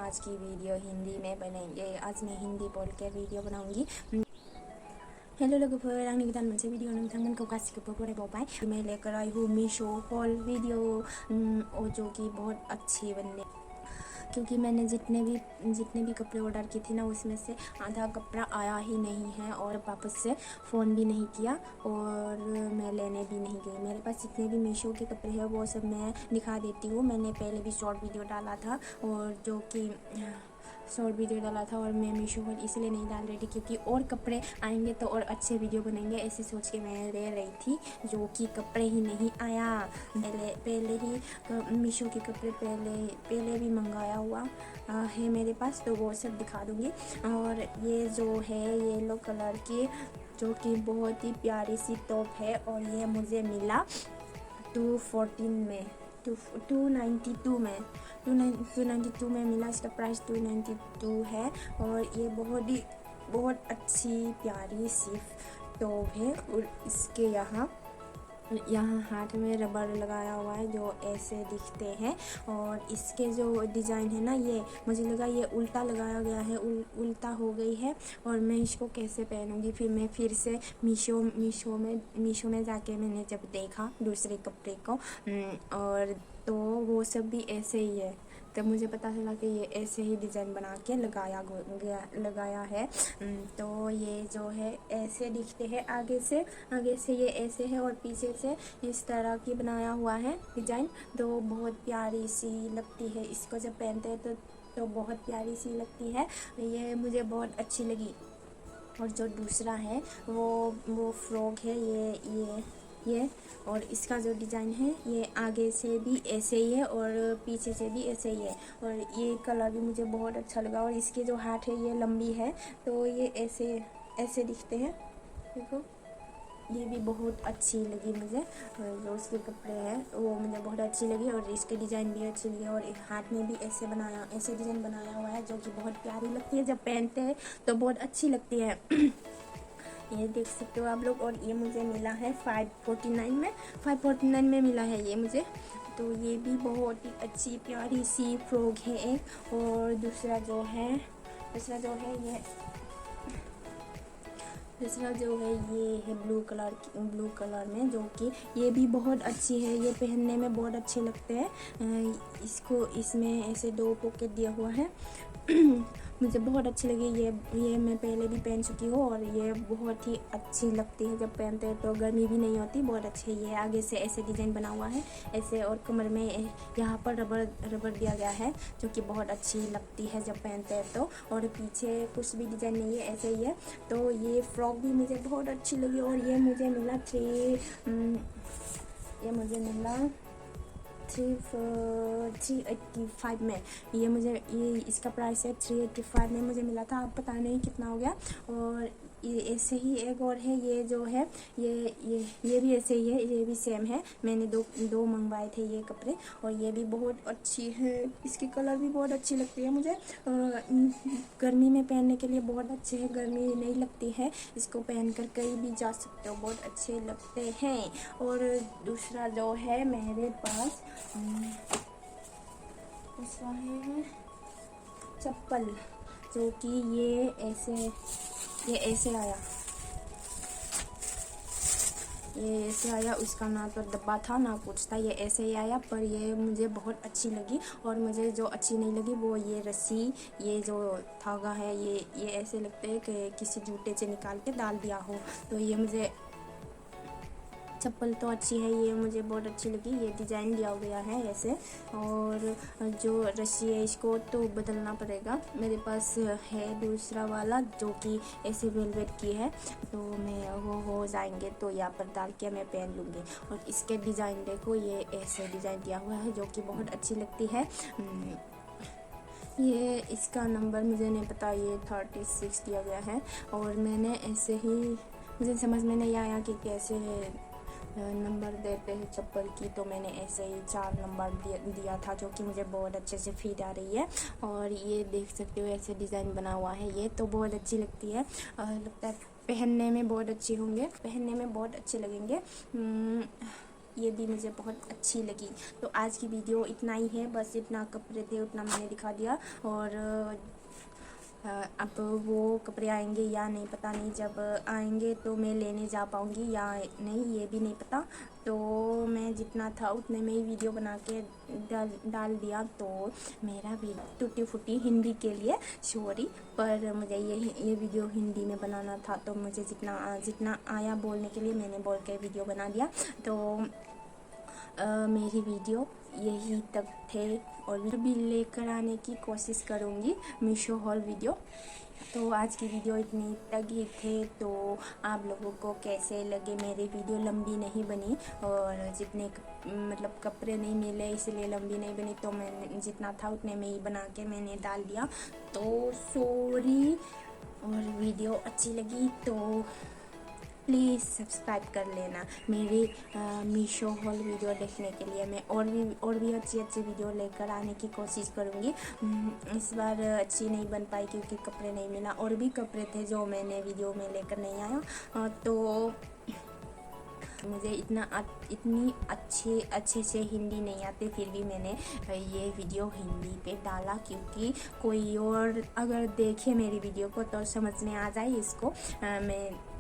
आज की वीडियो हिंदी में बनेंगे। आज मैं हिंदी बोल के वीडियो बनाऊंगी। हेलो लोगोफोर, आंनि गोदान मोनसे वीडियो नोंथांमोनखौ गासिखौबो बरायबावबाय। मैं लेकर आई हूँ मीशो हॉल वीडियो और जो कि बहुत अच्छी बनने, क्योंकि मैंने जितने भी कपड़े ऑर्डर किए थे ना, उसमें से आधा कपड़ा आया ही नहीं है और वापस से फ़ोन भी नहीं किया और मैं लेने भी नहीं गई। मेरे पास जितने भी मीशो के कपड़े हैं वो सब मैं दिखा देती हूँ। मैंने पहले भी शॉर्ट वीडियो डाला था और मैं मीशो पर इसलिए नहीं डाल रही थी क्योंकि और कपड़े आएंगे तो और अच्छे वीडियो बनेंगे, ऐसे सोच के मैं ले रही थी, जो कि कपड़े ही नहीं आया। पहले ही मीशो के कपड़े पहले भी मंगाया हुआ है मेरे पास, तो वो सब दिखा दूँगी। और ये जो है येलो कलर की, जो कि बहुत ही प्यारी सी टॉप है और ये मुझे मिला 292 में मिला। इसका प्राइस 292 है और ये बहुत अच्छी प्यारी सी टॉप है। और इसके यहाँ हाथ में रबर लगाया हुआ है जो ऐसे दिखते हैं। और इसके जो डिज़ाइन है ना, ये मुझे लगा ये उल्टा लगाया गया है, उल्टा हो गई है। और मैं इसको कैसे पहनूंगी, फिर से मीशो में जाके मैंने जब देखा दूसरे कपड़े को और तो वो सब भी ऐसे ही है, तब मुझे पता चला कि ये ऐसे ही डिज़ाइन बना के लगाया है। तो ये जो है ऐसे दिखते हैं आगे से ये ऐसे है और पीछे से इस तरह की बनाया हुआ है डिज़ाइन। तो बहुत प्यारी सी लगती है, इसको जब पहनते हैं तो बहुत प्यारी सी लगती है। ये मुझे बहुत अच्छी लगी। और जो दूसरा है वो फ्रॉक है, ये और इसका जो डिज़ाइन है ये आगे से भी ऐसे ही है और पीछे से भी ऐसे ही है। और ये कलर भी मुझे बहुत अच्छा लगा। और इसके जो हाथ है ये लंबी है, तो ये ऐसे दिखते हैं। देखो, ये भी बहुत अच्छी लगी मुझे। जो उसके कपड़े हैं वो मुझे बहुत अच्छी लगी और इसके डिज़ाइन भी अच्छी लगी। और हाथ में भी ऐसे डिज़ाइन बनाया हुआ है जो कि बहुत प्यारी लगती है, जब पहनते हैं तो बहुत अच्छी लगती है। ये देख सकते हो आप लोग। और ये मुझे मिला है 549 में मिला है ये मुझे। तो ये भी बहुत ही अच्छी प्यारी सी फ्रॉक है एक। और दूसरा जो है ये है ब्लू कलर में, जो कि ये भी बहुत अच्छी है। ये पहनने में बहुत अच्छे लगते हैं। इसमें ऐसे 2 पॉकेट दिया हुआ है। मुझे बहुत अच्छी लगी ये मैं पहले भी पहन चुकी हूँ और ये बहुत ही अच्छी लगती है, जब पहनते हैं तो गर्मी भी नहीं होती, बहुत अच्छी है। ये आगे से ऐसे डिज़ाइन बना हुआ है ऐसे, और कमर में यहाँ पर रबर दिया गया है, जो कि बहुत अच्छी लगती है जब पहनते हैं तो। और पीछे कुछ भी डिज़ाइन नहीं है, ऐसे ही है। तो ये फ्रॉक भी मुझे बहुत अच्छी लगी और ये मुझे मिला 385 में। ये इसका प्राइस है 385 में मुझे मिला था। अब पता नहीं कितना हो गया। और ये ऐसे ही एक और है, ये जो है ये भी ऐसे ही है, ये भी सेम है। मैंने दो मंगवाए थे ये कपड़े और ये भी बहुत अच्छी है। इसकी कलर भी बहुत अच्छी लगती है मुझे। गर्मी में पहनने के लिए बहुत अच्छे हैं, गर्मी नहीं लगती है, इसको पहनकर कहीं भी जा सकते हो, बहुत अच्छे लगते हैं। और दूसरा जो है मेरे पास दूसरा है चप्पल, जो कि ये ऐसे आया। उसका ना तो डब्बा था ना कुछ था, ये ऐसे ही आया। पर ये मुझे बहुत अच्छी लगी। और मुझे जो अच्छी नहीं लगी वो ये रस्सी, ये जो धागा है, ये ऐसे लगते हैं कि किसी जूते से निकाल के डाल दिया हो। तो ये मुझे चप्पल तो अच्छी है, ये मुझे बहुत अच्छी लगी। ये डिज़ाइन दिया गया है ऐसे, और जो रस्सी है इसको तो बदलना पड़ेगा। मेरे पास है दूसरा वाला जो कि ऐसे वेलवेट की है, तो मैं वो हो जाएंगे तो यहाँ पर डाल के मैं पहन लूँगी। और इसके डिज़ाइन देखो, ये ऐसे डिज़ाइन दिया हुआ है जो कि बहुत अच्छी लगती है। ये इसका नंबर मुझे नहीं पता, ये 36 दिया गया है। और मैंने ऐसे ही, मुझे समझ में नहीं आया कि कैसे नंबर देते हैं चप्पल की, तो मैंने ऐसे ही 4 नंबर दिया था, जो कि मुझे बहुत अच्छे से फिट आ रही है। और ये देख सकते हो ऐसे डिज़ाइन बना हुआ है, ये तो बहुत अच्छी लगती है। लगता है पहनने में बहुत अच्छे होंगे, पहनने में बहुत अच्छे लगेंगे। ये भी मुझे बहुत अच्छी लगी। तो आज की वीडियो इतना ही है, बस इतना कपड़े थे उतना मैंने दिखा दिया। और अब वो कपड़े आएंगे या नहीं पता नहीं, जब आएंगे तो मैं लेने जा पाऊँगी या नहीं ये भी नहीं पता। तो मैं जितना था उतने में ही वीडियो बना के डाल दिया। तो मेरा भी टूटी फूटी हिंदी के लिए सॉरी, पर मुझे ये वीडियो हिंदी में बनाना था, तो मुझे जितना आया बोलने के लिए मैंने बोल के वीडियो बना दिया। तो मेरी वीडियो यही तक थे और भी लेकर आने की कोशिश करूँगी मीशो हॉल वीडियो। तो आज की वीडियो इतनी तक ही थे। तो आप लोगों को कैसे लगे मेरी वीडियो? लंबी नहीं बनी और जितने मतलब कपड़े नहीं मिले इसलिए लंबी नहीं बनी, तो मैंने जितना था उतने में ही बना के मैंने डाल दिया। तो सॉरी। और वीडियो अच्छी लगी तो प्लीज़ सब्सक्राइब कर लेना मेरी मीशो हॉल वीडियो देखने के लिए। मैं और भी अच्छी वीडियो लेकर आने की कोशिश करूँगी। इस बार अच्छी नहीं बन पाई क्योंकि कपड़े नहीं मिला, और भी कपड़े थे जो मैंने वीडियो में लेकर नहीं आया। तो मुझे इतनी अच्छे से हिंदी नहीं आती, फिर भी मैंने ये वीडियो हिंदी पे डाला क्योंकि कोई और अगर देखे मेरी वीडियो को तो समझ में आ जाए इसको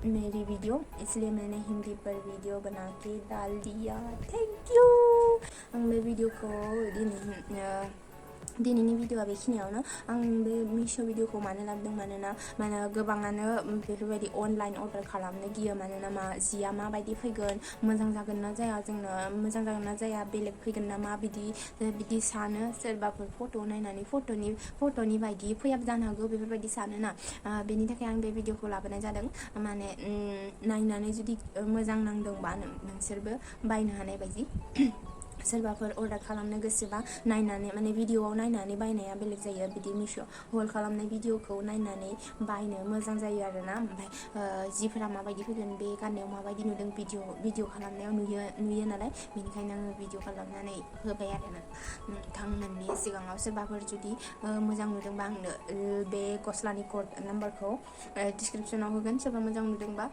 मेरी वीडियो, इसलिए मैंने हिंदी पर वीडियो बना के डाल दिया। Thank you. मैं वीडियो को दिनैनि भिडियोआ बेखिनियावनो। आं बे मिशो भिडियोखौ मानो लाबोदों मानोना गोबाङानो बेफोरबायदि अनलाइन अर्डार खालामनो गियो, मानोना जिया माबायदि फैगोन, मोजां जागोन ना जाया, जोंनो मोजां जागोन ना जाया, बेलेग फैगोन नामा बिदि सानो। सोरबाफोर फट' नायनानै फट'नि बायदि फैयाबो जानो हागौ बेफोरबायदि सानोना। बेनि थाखाय आं बे भिडियोखौ लाबोनाय जादों। माने नायनानै जुदि मोजां नांदोंबा नोंसोरबो बायनो हानाय बायदि। सोरबाफोर अर्डार खालामनो गोसोबा नायनानै माने भिडियोआव नायनानै बायनाया बेलेग जायो, बिदि मिशो हल खालामनाय भिडियोखौ नायनानै बायनो मोजां जायो आरोना। ओमफ्राय जिफोरा माबायदि फैगोन, बे गाननायाव माबायदि नुदों भिडियो खालामनायाव नुयो नालाय, बेनिखायनो आङो भिडियो खालामनानै होबाय आरोना नोंथांमोननि सिगाङाव। सोरबाफोर जुदि मोजां नुदोंबा आंनो बे गस्लानि कड नाम्बारखौ डिसक्रिपसनाव होगोन। सोरबा मोजां नुदोंबा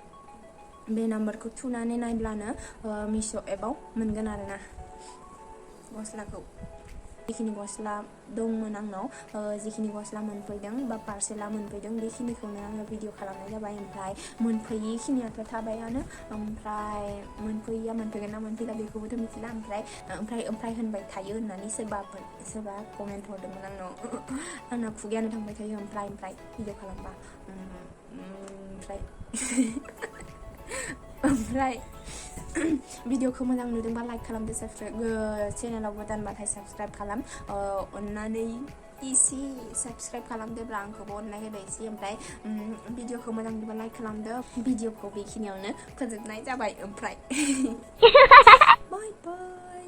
बे नाम्बारखौ थुनानै नायब्लानो मिशो एपाव मोनगोन आरोना गस्लाखौ। जिखिनि गस्ला दंमोन आंनाव, जिखिनि गस्ला मोनफैदों बा पार्सेला मोनफैदों बेखिनिखौनो आङो भिडियो खालामनाय जाबाय। ओमफ्राय मोनफैयिखिनियाथ' थाबायानो, ओमफ्राय मोनफैया मोनफैगोन ना मोनफैला बेखौबोथ' मिथिला। ओमफ्राय होनबाय थायो होननानै सोरबा कमेन्ट हरदोंमोन आंनाव। आंना खुगायानो थांबाय थायो ओमफ्राय भिडियो खालामबा। ओमफ्राय भिडियोखौ मोजां नुदोंबा लाइक खालामदो, चेनेलाव गोदानबाथाय साबस्क्राइब खालाम। अन्नानै इसे साबस्क्राइब खालामदोब्ला आंखौबो अननाय होदो इसे। ओमफ्राय भिडियोखौ मोजां नुदोंबा लाइक खालामदो। भिडियोखौ बेखिनियावनो फोजोबनाय जाबाय। ओमफ्राय बाय बाय।